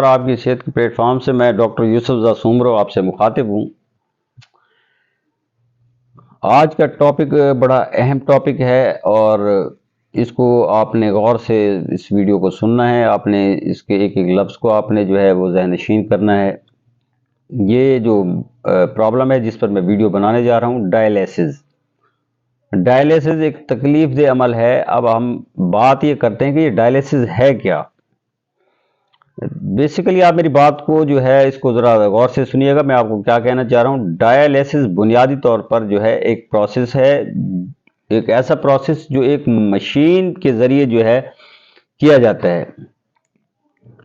नमस्कार, आपकी सेहत के प्लेटफॉर्म से मैं डॉक्टर यूसुफ सुमरो आपसे मुखातिब हूँ। आज का टॉपिक बड़ा अहम टॉपिक है और इसको आपने गौर से इस वीडियो को सुनना है। आपने इसके एक एक लफ्ज़ को आपने जो है वो ज़हन-नशीन करना है। ये जो प्रॉब्लम है जिस पर मैं वीडियो बनाने जा रहा हूँ, डायलिसिस। डायलिसिस एक तकलीफ दे अमल है। अब हम बात ये करते हैं कि ये डायलिसिस है क्या। बेसिकली आप मेरी बात को जो है इसको ज़रा गौर से सुनिएगा। मैं आपको क्या कहना चाह रहा हूँ। डायलिसिस बुनियादी तौर पर जो है एक प्रोसेस है, एक ऐसा प्रोसेस जो एक मशीन के ज़रिए जो है किया जाता है।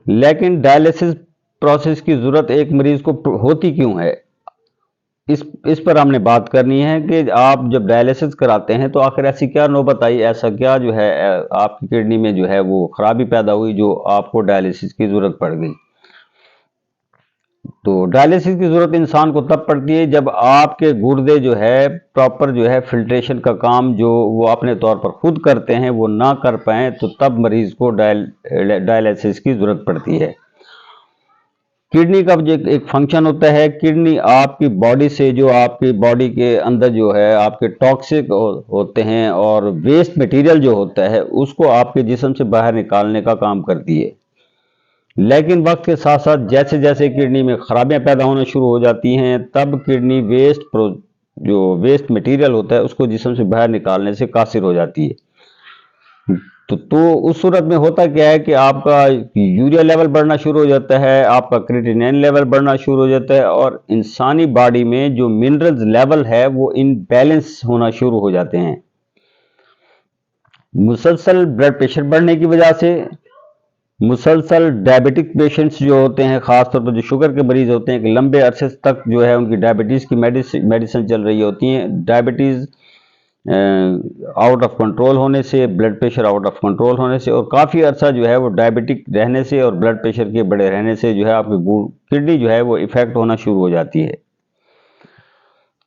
लेकिन डायलिसिस प्रोसेस की ज़रूरत एक मरीज़ को होती क्यों है, इस पर हमने बात करनी है कि आप जब डायलिसिस कराते हैं तो आखिर ऐसी क्या नौबत आई, ऐसा क्या जो है आपकी किडनी में जो है वो खराबी पैदा हुई जो आपको डायलिसिस की ज़रूरत पड़ गई। तो डायलिसिस की ज़रूरत इंसान को तब पड़ती है जब आपके गुर्दे जो है प्रॉपर जो है फिल्ट्रेशन का काम जो वो अपने तौर पर खुद करते हैं वो ना कर पाएँ, तो तब मरीज़ को डायलिसिस की ज़रूरत पड़ती है। किडनी का जो एक फंक्शन होता है, किडनी आपकी बॉडी से जो आपकी बॉडी के अंदर जो है आपके टॉक्सिक होते हैं और वेस्ट मटेरियल जो होता है उसको आपके जिस्म से बाहर निकालने का काम करती है। लेकिन वक्त के साथ साथ जैसे जैसे किडनी में खराबियां पैदा होना शुरू हो जाती हैं, तब किडनी जो वेस्ट मटेरियल होता है उसको जिस्म से बाहर निकालने से कासिर हो जाती है। तो उस सूरत में होता क्या है कि आपका यूरिया लेवल बढ़ना शुरू हो जाता है, आपका क्रिएटिनिन लेवल बढ़ना शुरू हो जाता है और इंसानी बॉडी में जो मिनरल्स लेवल है वो इनबैलेंस होना शुरू हो जाते हैं। मुसलसल ब्लड प्रेशर बढ़ने की वजह से, मुसलसल डायबिटिक पेशेंट्स जो होते हैं, ख़ासतौर पर जो शुगर के मरीज़ होते हैं कि लंबे अरसे तक जो है उनकी डायबिटीज़ की मेडिसिन चल रही होती हैं। डायबिटीज़ आउट ऑफ कंट्रोल होने से, blood pressure out of control होने से और काफ़ी अरसा जो है वो डायबिटिक रहने से और ब्लड प्रेशर के बड़े रहने से जो है आपकी किडनी जो है वो इफ़ेक्ट होना शुरू हो जाती है।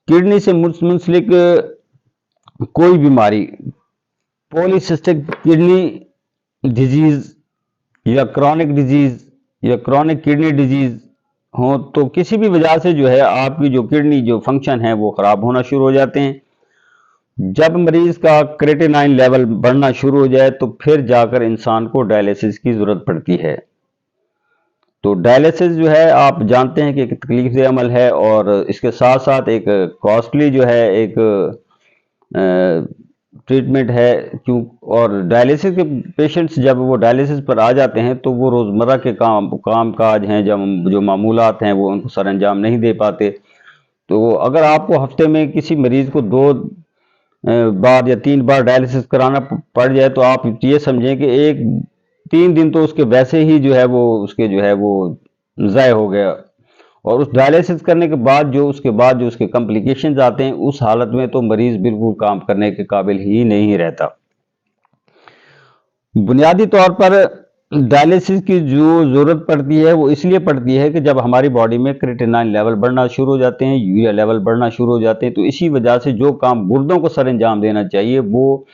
किडनी से मुंसलिक कोई बीमारी, पॉलीसिस्टिक किडनी डिजीज़ या क्रॉनिक डिजीज़ या क्रॉनिक किडनी डिजीज़ हो, तो किसी भी वजह से जो है आपकी जो किडनी जो फंक्शन है वो ख़राब होना शुरू हो जाते हैं। जब मरीज का क्रिएटिनिन लेवल बढ़ना शुरू हो जाए तो फिर जाकर इंसान को डायलिसिस की ज़रूरत पड़ती है। तो डायलिसिस जो है आप जानते हैं कि एक तकलीफ अमल है और इसके साथ साथ एक कॉस्टली जो है एक ट्रीटमेंट है। क्यों? और डायलिसिस के पेशेंट्स जब वो डायलिसिस पर आ जाते हैं तो वो रोज़मर्रा के काम काज हैं, जब जो मामूलात हैं वो उनको सर अंजाम नहीं दे पाते। तो अगर आपको हफ्ते में किसी मरीज़ को 2 बार या 3 बार डायलिसिस कराना पड़ जाए तो आप ये समझें कि 3 दिन तो उसके वैसे ही जो है वो उसके जो है वो ज़ाय हो गया। और उस डायलिसिस करने के बाद जो उसके कॉम्प्लिकेशंस आते हैं, उस हालत में तो मरीज़ बिल्कुल काम करने के काबिल ही नहीं रहता। बुनियादी तौर पर डायलिसिस की जो ज़रूरत पड़ती है वो इसलिए पड़ती है कि जब हमारी बॉडी में क्रिएटिनिन लेवल बढ़ना शुरू हो जाते हैं, यूरिया लेवल बढ़ना शुरू हो जाते हैं, तो इसी वजह से जो काम गुर्दों को सर अंजाम देना चाहिए वो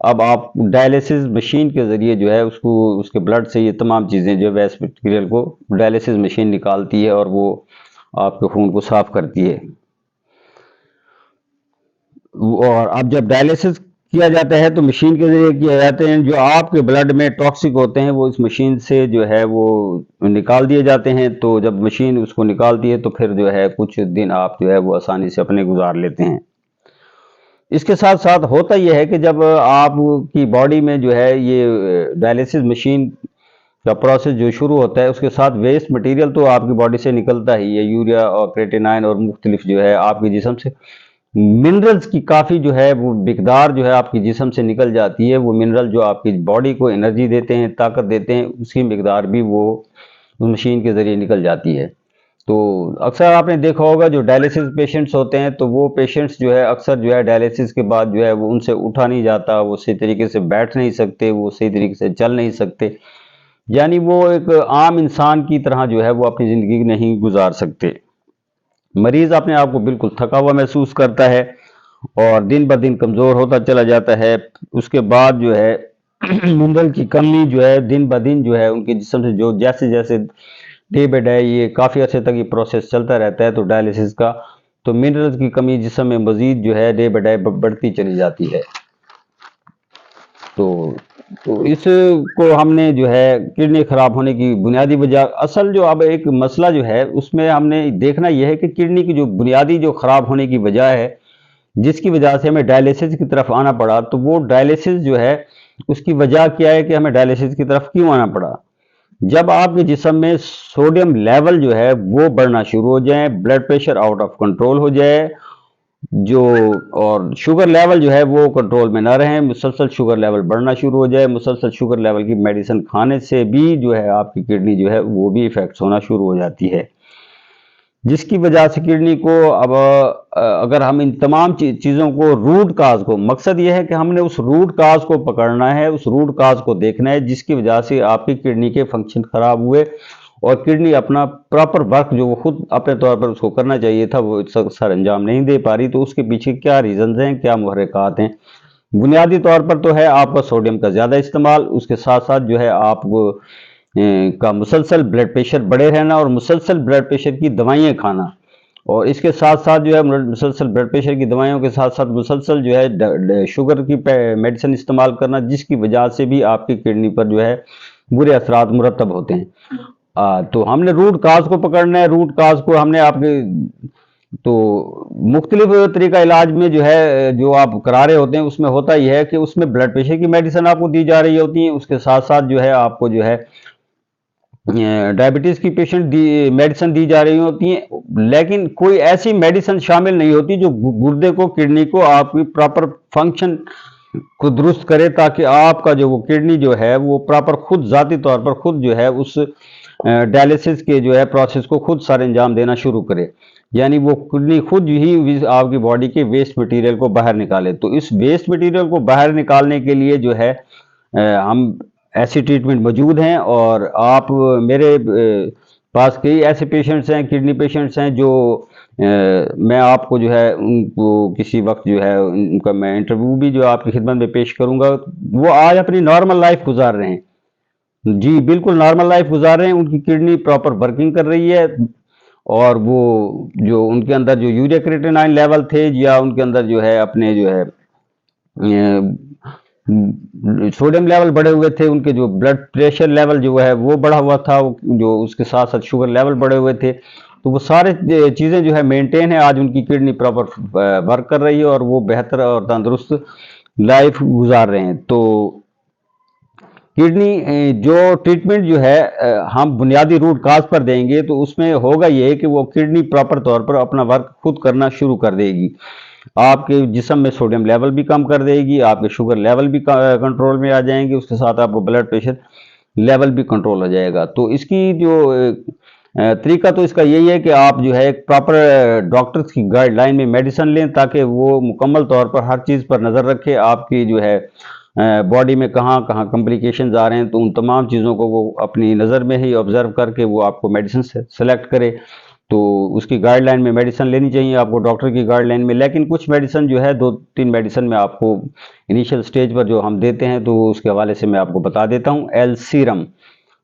अब आप डायलिसिस मशीन के ज़रिए जो है उसको उसके ब्लड से ये तमाम चीज़ें जो वेस्ट मटीरियल को डायलिसिस मशीन निकालती है और वो आपके खून को साफ करती है। और अब जब डायलिसिस किया जाता है तो मशीन के ज़रिए किया जाते हैं, जो आपके ब्लड में टॉक्सिक होते हैं वो इस मशीन से जो है वो निकाल दिए जाते हैं। तो जब मशीन उसको निकालती है तो फिर जो है कुछ दिन आप जो है वो आसानी से अपने गुजार लेते हैं। इसके साथ साथ होता यह है कि जब आपकी बॉडी में जो है ये डायलिसिस मशीन का प्रोसेस जो शुरू होता है उसके साथ वेस्ट मटेरियल तो आपकी बॉडी से निकलता ही है, यूरिया और क्रिएटिनिन और मुख्तलिफ जो है आपके जिस्म से मिनरल्स की काफ़ी जो है वो मिकदार जो है आपकी जिस्म से निकल जाती है। वो मिनरल जो आपकी बॉडी को एनर्जी देते हैं, ताकत देते हैं, उसकी मिकदार भी वो उस मशीन के ज़रिए निकल जाती है। तो अक्सर आपने देखा होगा जो डायलिसिस पेशेंट्स होते हैं तो वो पेशेंट्स जो है अक्सर जो है डायलिसिस के बाद जो है वो उनसे उठा नहीं जाता, वो सही तरीके से बैठ नहीं सकते, वो सही तरीके से चल नहीं सकते, यानी वो एक आम इंसान की तरह जो है वो अपनी ज़िंदगी नहीं गुजार सकते। मरीज़ अपने आप को बिल्कुल थका हुआ महसूस करता है और दिन ब दिन कमज़ोर होता चला जाता है। उसके बाद जो है मिनरल की कमी जो है दिन ब दिन जो है उनके जिस्म से जो जैसे जैसे डे बाय डे ये काफ़ी अर्से तक ये प्रोसेस चलता रहता है, तो डायलिसिस का, तो मिनरल्स की कमी जिस्म में मज़ीद जो है डे बाय डे बढ़ती चली जाती है। तो इसको हमने जो है किडनी ख़राब होने की बुनियादी वजह, असल जो अब एक मसला जो है उसमें हमने देखना यह है कि किडनी की जो बुनियादी जो ख़राब होने की वजह है, जिसकी वजह से हमें डायलिसिस की तरफ आना पड़ा, तो वो डायलिसिस जो है उसकी वजह क्या है कि हमें डायलिसिस की तरफ क्यों आना पड़ा। जब आपके जिस्म में सोडियम लेवल जो है वो बढ़ना शुरू हो जाए, blood pressure out of control हो जाए, जो और शुगर लेवल जो है वो कंट्रोल में ना रहे, मुसलसल शुगर लेवल बढ़ना शुरू हो जाए, मुसलसल शुगर लेवल की मेडिसिन खाने से भी जो है आपकी किडनी जो है वो भी इफेक्ट होना शुरू हो जाती है, जिसकी वजह से किडनी को अब अगर हम इन तमाम चीज़ों को रूट काज को, मकसद ये है कि हमने उस रूट काज को पकड़ना है, उस रूट काज को देखना है जिसकी वजह से आपकी किडनी के फंक्शन खराब हुए और किडनी अपना प्रॉपर वर्क जो वो खुद अपने तौर पर उसको करना चाहिए था वो सर अंजाम नहीं दे पा रही। तो उसके पीछे क्या रीजंस हैं, क्या मुहर्रिकात हैं? बुनियादी तौर पर तो है आपका सोडियम का ज़्यादा इस्तेमाल, उसके साथ साथ जो है आप का मुसलसल ब्लड प्रेशर बढ़े रहना और मुसलसल ब्लड प्रेशर की दवाइयाँ खाना, और इसके साथ साथ जो है मुसलसल ब्लड प्रेशर की दवाइयों के साथ साथ मुसलसल जो है शुगर की मेडिसिन इस्तेमाल करना, जिसकी वजह से भी आपकी किडनी पर जो है बुरे असरात मुरतब होते हैं। तो हमने रूट काज को पकड़ना है, रूट काज को हमने आपके तो मुख्तलिफ तरीका इलाज में जो है जो आप करा रहे होते हैं उसमें होता यह है कि उसमें ब्लड प्रेशर की मेडिसिन आपको दी जा रही होती है, उसके साथ साथ जो है आपको जो है डायबिटीज़ की पेशेंट मेडिसिन दी जा रही होती हैं, लेकिन कोई ऐसी मेडिसिन शामिल नहीं होती जो गुर्दे को, किडनी को आपकी प्रॉपर फंक्शन को दुरुस्त करे, ताकि आपका जो वो किडनी जो है वो प्रॉपर खुद ज़ाती तौर पर खुद जो है उस डायलिसिस के जो है प्रोसेस को खुद सर अंजाम देना शुरू करे, यानी वो किडनी खुद ही आपकी बॉडी के वेस्ट मटेरियल को बाहर निकाले। तो इस वेस्ट मटेरियल को बाहर निकालने के लिए जो है हम ऐसी ट्रीटमेंट मौजूद हैं, और आप मेरे पास कई ऐसे पेशेंट्स हैं, किडनी पेशेंट्स हैं जो मैं आपको जो है उनको किसी वक्त जो है उनका मैं इंटरव्यू भी जो आपकी खिदमत में पेश करूंगा। वो आज अपनी नॉर्मल लाइफ गुजार रहे हैं, जी बिल्कुल नॉर्मल लाइफ गुजार रहे हैं, उनकी किडनी प्रॉपर वर्किंग कर रही है, और वो जो उनके अंदर जो यूरिया क्रिएटिनिन लेवल थे या उनके अंदर जो है अपने जो है सोडियम लेवल बढ़े हुए थे, उनके जो ब्लड प्रेशर लेवल जो है वो बढ़ा हुआ था, जो उसके साथ साथ शुगर लेवल बढ़े हुए थे, तो वो सारे चीज़ें जो है मेंटेन है। आज उनकी किडनी प्रॉपर वर्क कर रही है और वो बेहतर और तंदुरुस्त लाइफ गुजार रहे हैं। तो किडनी जो ट्रीटमेंट जो है हम बुनियादी रूट काज पर देंगे तो उसमें होगा ये कि वो किडनी प्रॉपर तौर पर अपना वर्क खुद करना शुरू कर देगी, आपके जिस्म में सोडियम लेवल भी कम कर देगी, आपके शुगर लेवल भी कंट्रोल में आ जाएंगे, उसके साथ आपको ब्लड प्रेशर लेवल भी कंट्रोल हो जाएगा। तो इसकी जो तरीका तो इसका यही है कि आप जो है एक प्रॉपर डॉक्टर्स की गाइडलाइन में मेडिसिन लें, ताकि वो मुकम्मल तौर पर हर चीज़ पर नज़र रखे, आपकी जो है बॉडी में कहाँ कहाँ कॉम्प्लिकेशंस आ रहे हैं, तो उन तमाम चीज़ों को वो अपनी नज़र में ही ऑब्जर्व करके वो आपको मेडिसिन सेलेक्ट करे। तो उसकी गाइडलाइन में मेडिसिन लेनी चाहिए आपको, डॉक्टर की गाइडलाइन में। लेकिन कुछ मेडिसिन जो है 2-3 मेडिसिन में आपको इनिशियल स्टेज पर जो हम देते हैं, तो उसके हवाले से मैं आपको बता देता हूँ। एल सीरम,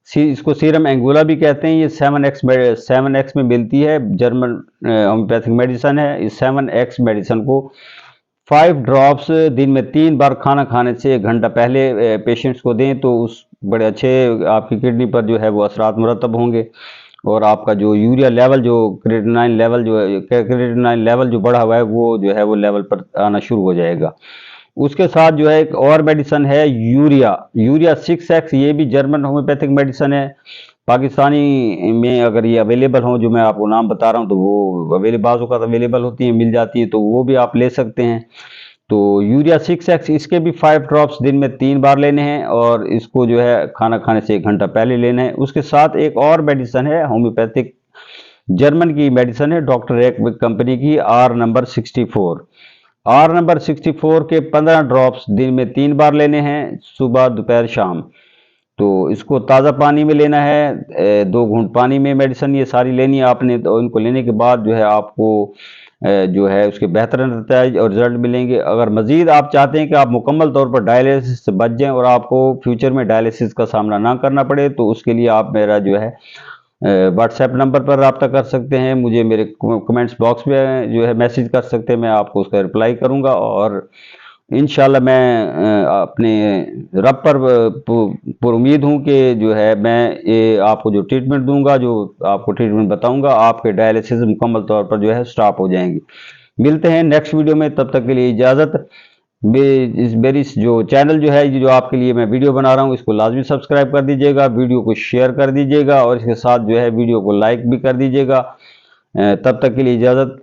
इसको सीरम एंगोला भी कहते हैं, ये 7x में मिलती है, जर्मन होम्योपैथिक मेडिसिन है। इस 7x मेडिसिन को 5 ड्रॉप्स दिन में 3 बार खाना खाने से 1 घंटा पहले पेशेंट्स को दें, तो उस बड़े अच्छे आपकी किडनी पर जो है वो असरात मुरतब होंगे, और आपका जो यूरिया लेवल जो क्रिएटिनिन लेवल जो बढ़ा हुआ है वो जो है वो लेवल पर आना शुरू हो जाएगा। उसके साथ जो है एक और मेडिसिन है यूरिया 6x, ये भी जर्मन होम्योपैथिक मेडिसिन है। पाकिस्तानी में अगर ये अवेलेबल हो, जो मैं आपको नाम बता रहा हूँ, तो वो अवेलेबल होती हैं, मिल जाती है, तो वो भी आप ले सकते हैं। तो यूरिया 6x, इसके भी 5 ड्रॉप्स दिन में 3 बार लेने हैं, और इसको जो है खाना खाने से 1 घंटा पहले लेना है। उसके साथ एक और मेडिसिन है होम्योपैथिक, जर्मन की मेडिसिन है, डॉक्टर एक कंपनी की, आर नंबर 64 के 15 ड्रॉप्स दिन में 3 बार लेने हैं, सुबह दोपहर शाम। तो इसको ताज़ा पानी में लेना है, 2 घूंट पानी में मेडिसिन ये सारी लेनी है आपने। तो इनको लेने के बाद जो है आपको जो है उसके बेहतर नतीजे और रिजल्ट मिलेंगे। अगर मज़ीद आप चाहते हैं कि आप मुकम्मल तौर पर डायलिसिस से बच जाएं और आपको फ्यूचर में डायलिसिस का सामना ना करना पड़े, तो उसके लिए आप मेरा जो है व्हाट्सएप नंबर पर रब्ता कर सकते हैं, मुझे मेरे कमेंट्स बॉक्स में जो है मैसेज कर सकते हैं, मैं आपको उसका रिप्लाई करूंगा। और इंशाल्लाह मैं अपने रब पर पर उम्मीद हूँ कि जो है मैं ये आपको जो ट्रीटमेंट दूंगा, जो आपको ट्रीटमेंट बताऊंगा, आपके डायलिसिस मुकम्मल तौर पर जो है स्टॉप हो जाएंगे। मिलते हैं नेक्स्ट वीडियो में, तब तक के लिए इजाज़त। मेरी जो चैनल जो है, जो आपके लिए मैं वीडियो बना रहा हूँ, इसको लाजमी सब्सक्राइब कर दीजिएगा, वीडियो को शेयर कर दीजिएगा और इसके साथ जो है वीडियो को लाइक भी कर दीजिएगा। तब तक के लिए इजाज़त।